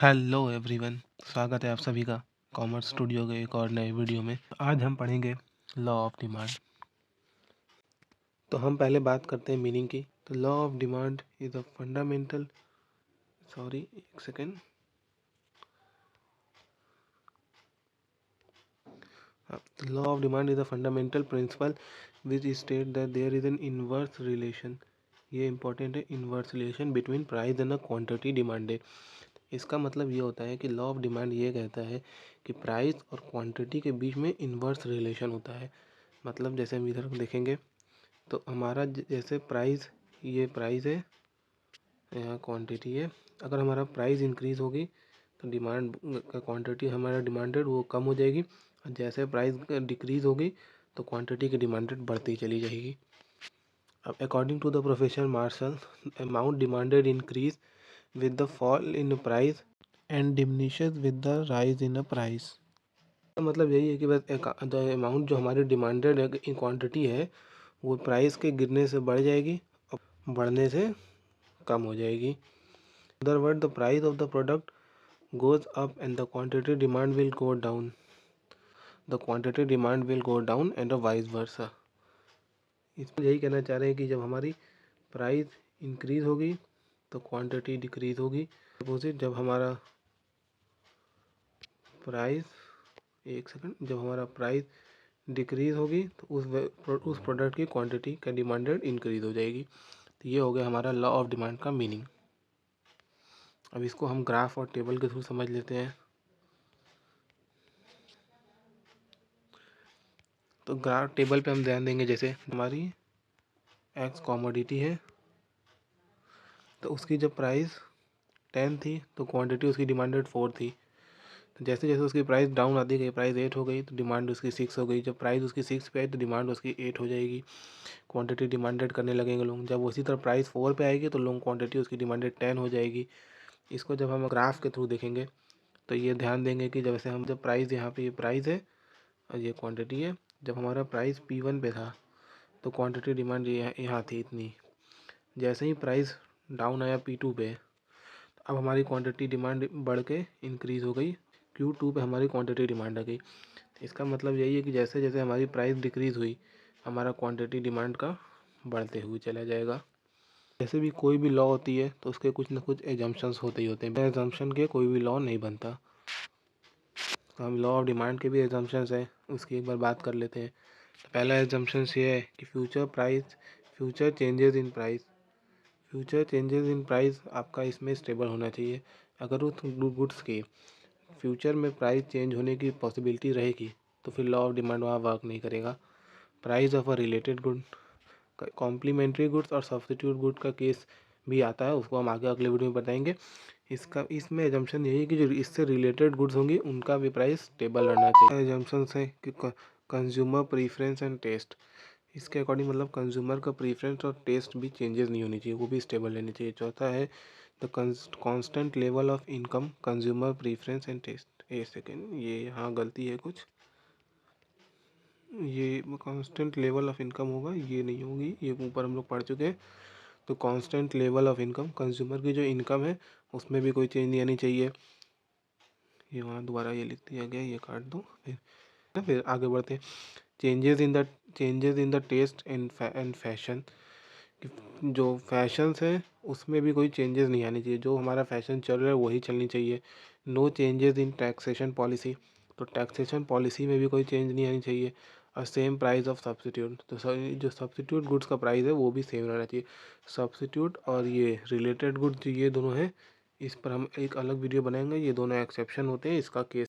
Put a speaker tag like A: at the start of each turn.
A: Hello everyone, स्वागत है आप सभी का कॉमर्स स्टूडियो के एक और नए वीडियो में। आज हम पढ़ेंगे लॉ ऑफ डिमांड। तो हम पहले बात करते हैं मीनिंग की। तो law of demand is a fundamental एक second law of demand is a fundamental principle which state that there is an inverse relation. ये इंपॉर्टेंट है, inverse relation between price and a quantity demanded. इसका मतलब ये होता है कि law of demand ये कहता है कि प्राइस और क्वांटिटी के बीच में इन्वर्स रिलेशन होता है। मतलब जैसे हम इधर देखेंगे तो हमारा जैसे प्राइस, ये प्राइस है, यहाँ क्वांटिटी है। अगर हमारा प्राइस इंक्रीज़ होगी तो डिमांड का क्वांटिटी हमारा डिमांडेड वो कम हो जाएगी, और जैसे प्राइस डिक्रीज़ होगी तो क्वांटिटी की डिमांडेड बढ़ती चली जाएगी। अब according to the professor Marshall, amount demanded increase with the fall in price and diminishes with the rise in a price। मतलब यही है कि बस द अमाउंट जो हमारी डिमांडेड क्वांटिटी है वो प्राइस के गिरने से बढ़ जाएगी और बढ़ने से कम हो जाएगी। Other word, the price of the product goes up and the quantity demand will go down, the quantity demand will go down and vice versa. इसमें यही कहना चाह रहे हैं कि जब हमारी प्राइस इंक्रीज होगी तो क्वांटिटी डिक्रीज होगी। अपोजिट, जब हमारा प्राइस जब हमारा प्राइस डिक्रीज होगी तो उस प्रोडक्ट की क्वांटिटी का डिमांडेड इंक्रीज हो जाएगी। तो ये हो गया हमारा लॉ ऑफ डिमांड का मीनिंग। अब इसको हम ग्राफ और टेबल के थ्रू समझ लेते हैं। तो ग्राफ टेबल पे हम ध्यान देंगे, जैसे हमारी एक्स कॉमोडिटी है तो उसकी जब प्राइस 10 थी तो क्वांटिटी उसकी डिमांडेड 4 थी। तो जैसे जैसे उसकी प्राइस डाउन आती गई, प्राइस 8 हो गई तो डिमांड उसकी 6 हो गई। जब प्राइस उसकी 6 पे आई तो डिमांड उसकी 8 हो जाएगी। क्वांटिटी डिमांडेड करने लगेंगे लोग। जब उसी तरह प्राइस 4 पे आएगी तो लोग क्वांटिटी उसकी डिमांडेड 10 हो जाएगी। इसको जब हम ग्राफ के थ्रू देखेंगे तो ये ध्यान देंगे कि जब प्राइस यहाँ पे ये प्राइस है और ये क्वांटिटी है। जब हमारा प्राइस P1 पे था तो क्वांटिटी डिमांड यहाँ थी इतनी। जैसे ही प्राइस डाउन आया P2 पे, अब हमारी क्वांटिटी डिमांड बढ़ के इंक्रीज़ हो गई, Q2 पे हमारी क्वांटिटी डिमांड आ गई। इसका मतलब यही है कि जैसे जैसे हमारी प्राइस डिक्रीज़ हुई हमारा क्वांटिटी डिमांड का बढ़ते हुए चला जाएगा। जैसे भी कोई भी लॉ होती है तो उसके कुछ ना कुछ एजम्पशंस होते ही होते हैं। एजम्पशन के कोई भी लॉ नहीं बनता। तो हम लॉ ऑफ डिमांड के भी एजम्पशंस हैं, उसकी एक बार बात कर लेते हैं। तो पहला एजम्पशन ये है कि future changes in price. Future changes in price आपका इसमें स्टेबल होना चाहिए। अगर उस गुड्स की फ्यूचर में प्राइस चेंज होने की पॉसिबिलिटी रहेगी तो फिर लॉ ऑफ डिमांड वहाँ वर्क नहीं करेगा। Price of a related good, complementary goods और सब्स्टिट्यूट गुड का केस भी आता है, उसको हम आगे अगले वीडियो में बताएंगे। इसमें एजम्पशन यही है कि जो इससे रिलेटेड गुड्स होंगी उनका भी प्राइस स्टेबल रहना चाहिए। एजम्पशन है कि कंज्यूमर प्रीफरेंस एंड टेस्ट, इसके अकॉर्डिंग मतलब कंज्यूमर का प्रीफरेंस और टेस्ट भी चेंजेस नहीं होनी चाहिए, वो भी स्टेबल रहनी चाहिए। चौथा है the constant level of income, consumer preference and taste. एक सेकेंड, ये यहाँ गलती है कुछ, ये कांस्टेंट लेवल ऑफ इनकम होगा, ये नहीं होगी, ये ऊपर हम लोग पढ़ चुके हैं। तो constant level of income, consumer की जो इनकम है उसमें भी कोई चेंज नहीं आनी चाहिए। ये वहाँ दोबारा ये लिख दिया गया, ये काट दो। फिर आगे बढ़ते हैं। Changes in the taste and fashion, जो फैशंस हैं उसमें भी कोई चेंजेस नहीं आनी चाहिए। जो हमारा फैशन चल रहा है वही चलनी चाहिए। No changes in taxation policy, तो टैक्सेशन पॉलिसी में भी कोई चेंज नहीं आनी चाहिए। और सेम प्राइस ऑफ सब्सिट्यूट, तो जो सब्सिट्यूट गुड्स का प्राइस है वो भी सेम रहना चाहिए। सब्सिट्यूट और ये रिलेटेड गुड्स ये दोनों हैं, इस पर हम एक अलग वीडियो बनाएंगे। ये दोनों एक्सेप्शन होते हैं, इसका केस